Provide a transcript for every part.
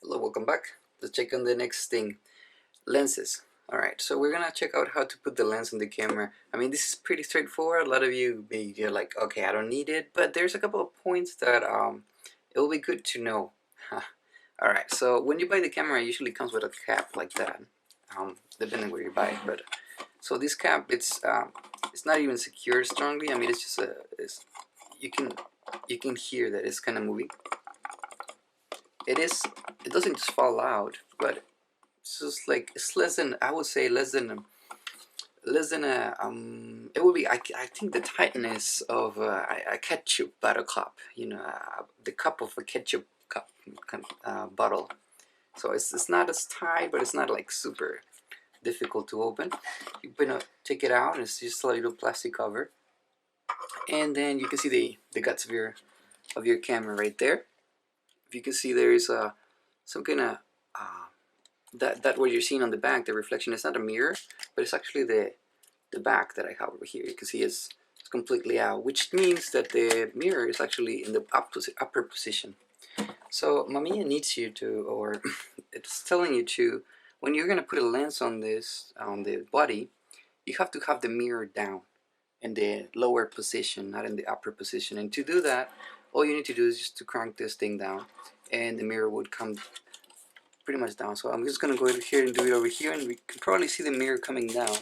Hello, welcome back. Let's check on the next thing, lenses. Alright, so we're gonna check out how to put the lens on the camera. I mean, this is pretty straightforward. A lot of you you're like, okay, I don't need it, but there's a couple of points that it will be good to know. Alright, so when you buy the camera, it usually comes with a cap like that, depending where you buy it. But so this cap, it's not even secured strongly. I mean, it's just you can hear that it's kind of moving. It doesn't just fall out, but it's just like it's less than, I would say, less than a it would be, I think the tightness of a ketchup bottle cup, the cup of a ketchup cup bottle. So it's not as tight, but it's not like super difficult to open. You take it out, and it's just a little plastic cover, and then you can see the guts of your camera right there. If you can see, there is some kind of that what you're seeing on the back, the reflection is not a mirror, but it's actually the back that I have over here. You can see it's completely out, which means that the mirror is actually in the upper position. So Mamiya needs you to, or it's telling you to, when you're going to put a lens on the body, you have to have the mirror down in the lower position, not in the upper position. And to do that, all you need to do is just to crank this thing down, and the mirror would come pretty much down. So I'm just going to go over here and do it over here, and we can probably see the mirror coming down.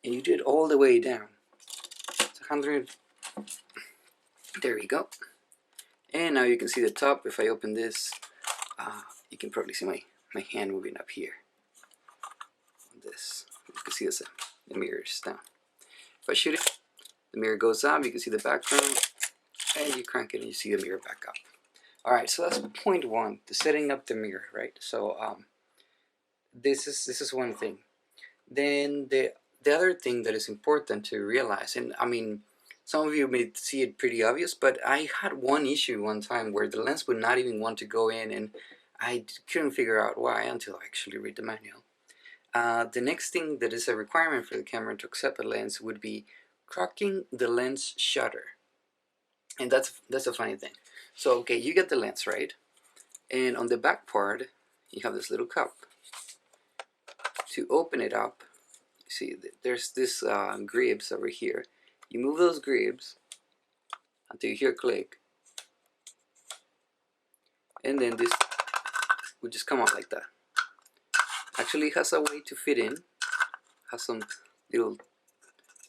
And you do it all the way down. It's 100. There we go. And now you can see the top. If I open this, you can probably see my hand moving up here. This, you can see this, the mirror is down. If I shoot it, the mirror goes up. You can see the background, and you crank it, and you see the mirror back up. All right, so that's point one, the setting up the mirror, right? So this is one thing. Then the other thing that is important to realize, and I mean, some of you may see it pretty obvious, but I had one issue one time where the lens would not even want to go in, and I couldn't figure out why until I actually read the manual. The next thing that is a requirement for the camera to accept a lens would be cracking the lens shutter. And that's a funny thing. So okay, you get the lens, right? And on the back part, you have this little cup. To open it up, you see there's this grips over here. You move those grips until you hear click, and then this would just come out like that. Actually, it has a way to fit in. Has some little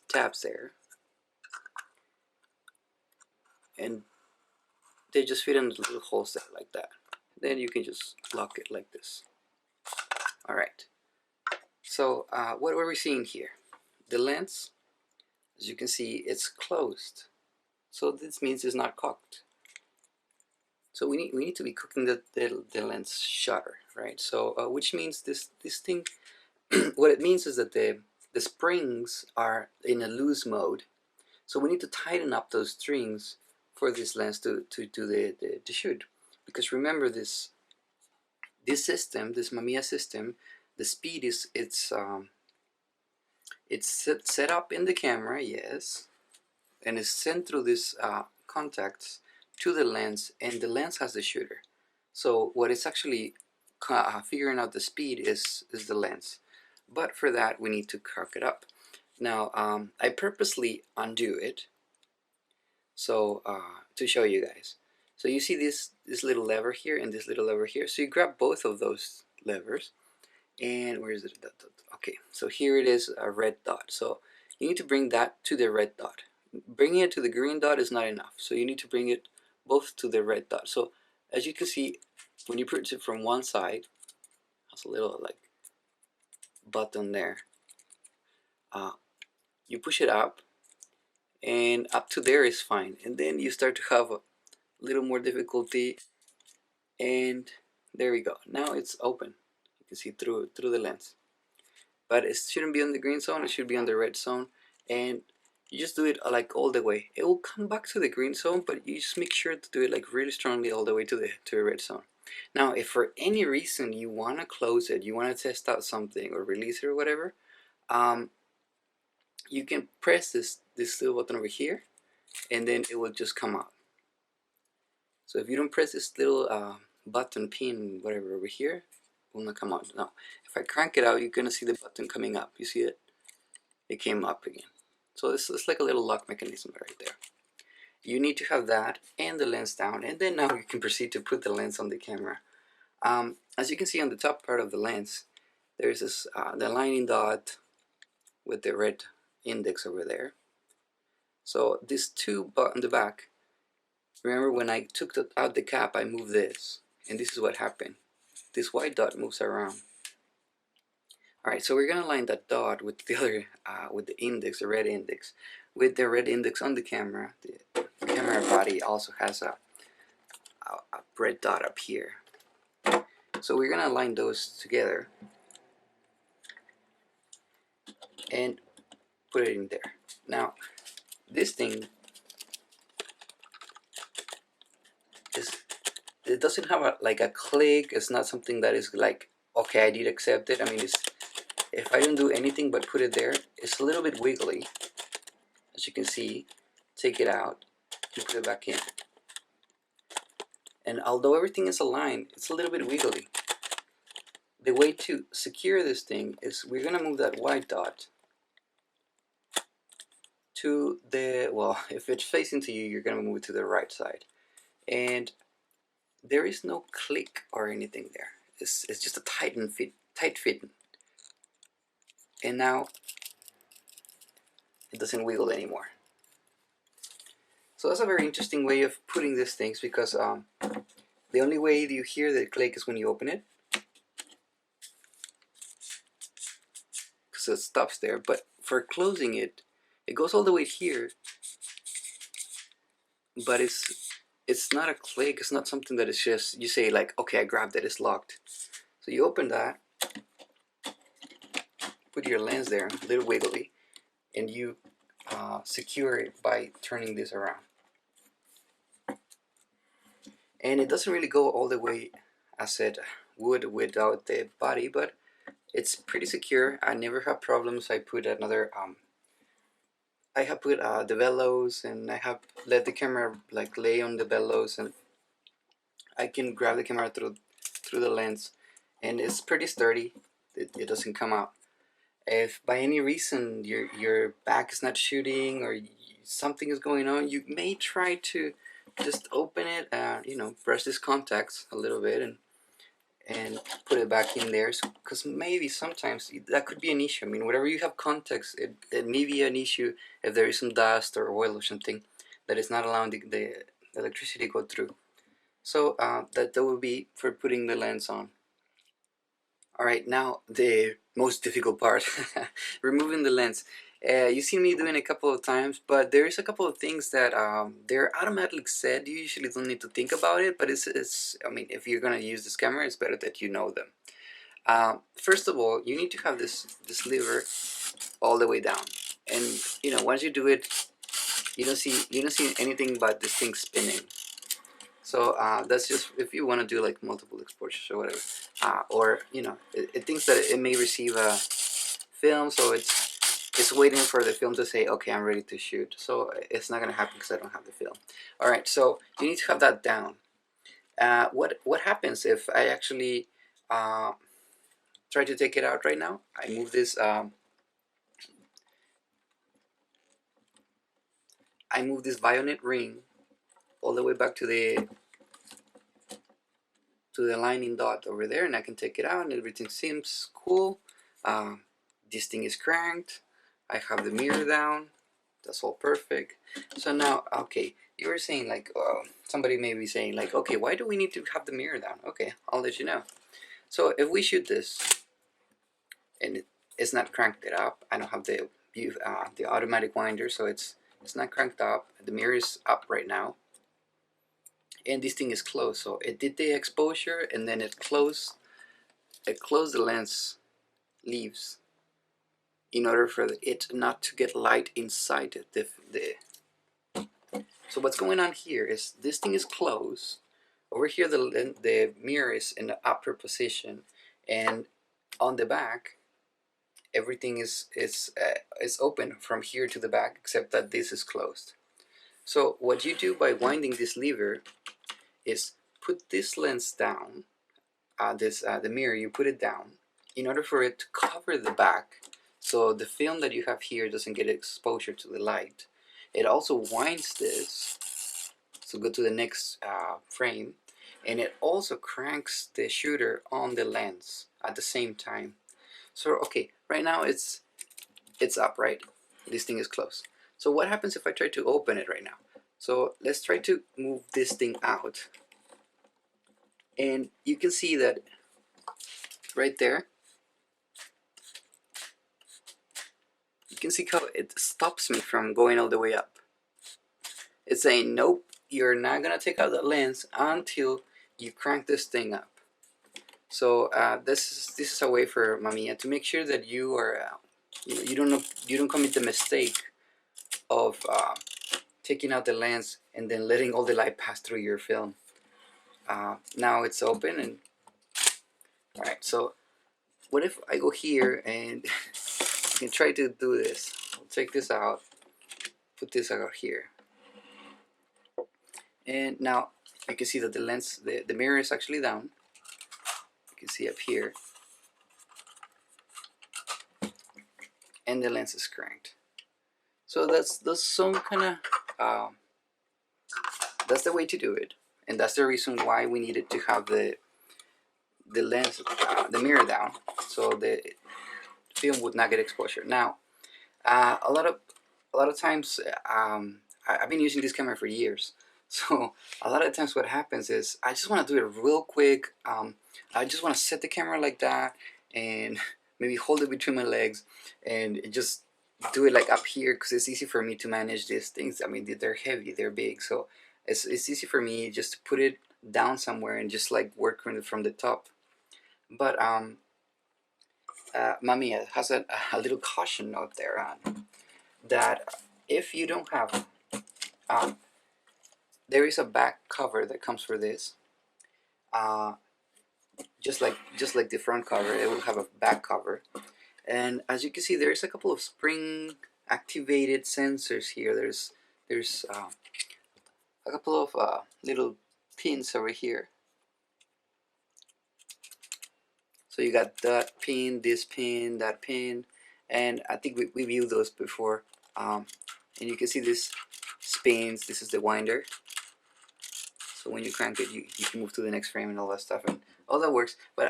tabs there, and they just fit in the little holes there like that. Then you can just lock it like this. All right. So what were we seeing here? The lens, as you can see, it's closed. So this means it's not cocked. So we need to be cooking the lens shutter, right? So which means this thing, what it means is that the springs are in a loose mode. So we need to tighten up those strings for this lens to do the shoot. Because remember, this system, this Mamiya system, the speed is it's set up in the camera, yes, and it's sent through this contacts to the lens, and the lens has the shooter. So what it's actually figuring out the speed is the lens. But for that, we need to crack it up. Now I purposely undo it so to show you guys. So you see this little lever here and this little lever here. So you grab both of those levers, and where is it? Okay, so here it is, a red dot. So you need to bring that to the red dot. Bringing it to the green dot is not enough. So you need to bring it both to the red dot. So as you can see, when you push it from one side, there's a little like button there. You push it up, and up to there is fine. And then you start to have a little more difficulty, and there we go. Now it's open. You can see through the lens. But it shouldn't be on the green zone, it should be on the red zone, and you just do it like all the way. It will come back to the green zone, but you just make sure to do it like really strongly all the way to the red zone. Now if for any reason you want to close it, you want to test out something or release it or whatever, you can press this little button over here, and then it will just come out. So if you don't press this little button pin, whatever, over here, will not come out. No, if I crank it out, you're gonna see the button coming up. You see it? It came up again. So this is like a little lock mechanism right there. You need to have that and the lens down, and then now you can proceed to put the lens on the camera. As you can see on the top part of the lens, there's this the lining dot with the red index over there. So this tube on the back, remember when I took out the cap, I moved this, and this is what happened. This white dot moves around. Alright, so we're gonna line that dot with the other, with the index, the red index. With the red index on the camera, the camera body also has a red dot up here. So we're gonna line those together and put it in there. Now, this thing it doesn't have like a click. It's not something that is like, okay, I did accept it. I mean, if I don't do anything but put it there, it's a little bit wiggly, as you can see. Take it out and put it back in. And although everything is aligned, it's a little bit wiggly. The way to secure this thing is we're gonna move that white dot to the, well, if it's facing to you, you're gonna move it to the right side. And there is no click or anything there. It's just a tight fit. And now it doesn't wiggle anymore. So that's a very interesting way of putting these things, because the only way you hear the click is when you open it, because it stops there. But for closing it, it goes all the way here, but it's not a click. It's not something that is just, you say like, okay, I grabbed it, it's locked. So you open that, put your lens there, a little wiggly, and you secure it by turning this around. And it doesn't really go all the way as it would without the body, but it's pretty secure. I never have problems. I put another I have put the bellows, and I have let the camera like lay on the bellows, and I can grab the camera through the lens, and it's pretty sturdy. It doesn't come out. If by any reason your back is not shooting, or something is going on, you may try to just open it, you know, brush these contacts a little bit, and put it back in there, because maybe sometimes that could be an issue. I mean, whatever you have contacts, it may be an issue if there is some dust or oil or something that is not allowing the electricity to go through. So that would be for putting the lens on. Alright, now the most difficult part, removing the lens. You've seen me doing it a couple of times, but there is a couple of things that they're automatically set. You usually don't need to think about it, but it's I mean, if you're gonna use this camera, it's better that you know them. First of all, you need to have this lever all the way down, and you know, once you do it, you don't see anything but this thing spinning. So that's just if you want to do like multiple exposures or whatever, or you know, it thinks that it may receive a film, so it's waiting for the film to say, okay, I'm ready to shoot. So it's not gonna happen because I don't have the film. All right, so you need to have that down. What happens if I actually try to take it out right now? I move this. I move this bayonet ring all the way back to the lining dot over there, and I can take it out, and everything seems cool. This thing is cranked. I have the mirror down. That's all perfect. So now, okay, you were saying like, somebody may be saying like, okay, why do we need to have the mirror down? Okay, I'll let you know. So if we shoot this and it's not cranked it up, I don't have the automatic winder, so it's not cranked up. The mirror is up right now, and this thing is closed. So it did the exposure, and then it closed the lens leaves in order for it not to get light inside the so what's going on here is this thing is closed. Over here the mirror is in the upper position, and on the back everything is open from here to the back, except that this is closed. So what you do by winding this lever is put this lens down, the mirror, you put it down in order for it to cover the back, so the film that you have here doesn't get exposure to the light. It also winds this, so go to the next frame, and it also cranks the shooter on the lens at the same time. So okay, right now it's up, right? This thing is closed. So what happens if I try to open it right now? So let's try to move this thing out, and you can see that right there, you can see how it stops me from going all the way up. It's saying, nope, you're not gonna take out the lens until you crank this thing up. So this is a way for Mamiya to make sure that you are you don't commit the mistake of taking out the lens and then letting all the light pass through your film. Now it's open, and all right. So what if I go here and I can try to do this? I'll take this out, put this out here, and now I can see that the lens, the mirror is actually down. You can see up here, and the lens is cranked. So that's some kind of that's the way to do it, and that's the reason why we needed to have the lens, the mirror down, so the film would not get exposure. Now, a lot of times, I've been using this camera for years, so a lot of times what happens is I just want to do it real quick. I just want to set the camera like that, and maybe hold it between my legs, and just do it like up here, because it's easy for me to manage these things. I mean, they're heavy, they're big, so it's easy for me just to put it down somewhere and just like work from the top. But Mamiya has a little caution note there on that if you don't have, there is a back cover that comes for this. Just like the front cover, it will have a back cover, and as you can see, there's a couple of spring activated sensors here. There's a couple of little pins over here. So you got that pin, this pin, that pin, and I think we viewed those before. And you can see this spins. This is the winder. So when you crank it, you can move to the next frame and all that stuff, and all that works. But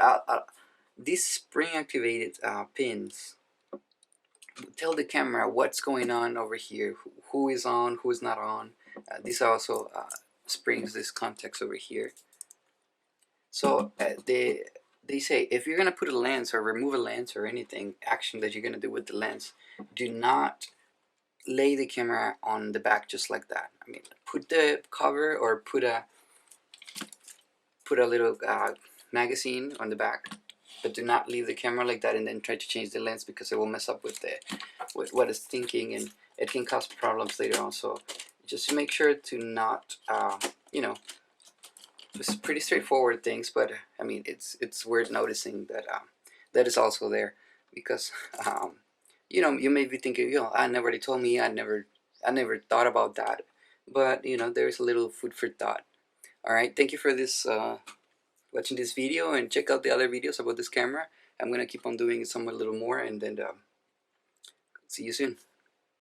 these spring activated pins tell the camera what's going on over here, who is on, who is not on. These are also springs, this context over here. So they say if you're gonna put a lens or remove a lens or anything action that you're gonna do with the lens, do not lay the camera on the back just like that. I mean, put the cover or put a little magazine on the back, but do not leave the camera like that and then try to change the lens, because it will mess up with what it's thinking, and it can cause problems later on. So just make sure to not it's pretty straightforward things, but I mean it's worth noticing that that is also there, because you may be thinking, I never, they told me, I never thought about that, but there's a little food for thought. All right, thank you for this watching this video, and check out the other videos about this camera. I'm gonna keep on doing some a little more, and then see you soon.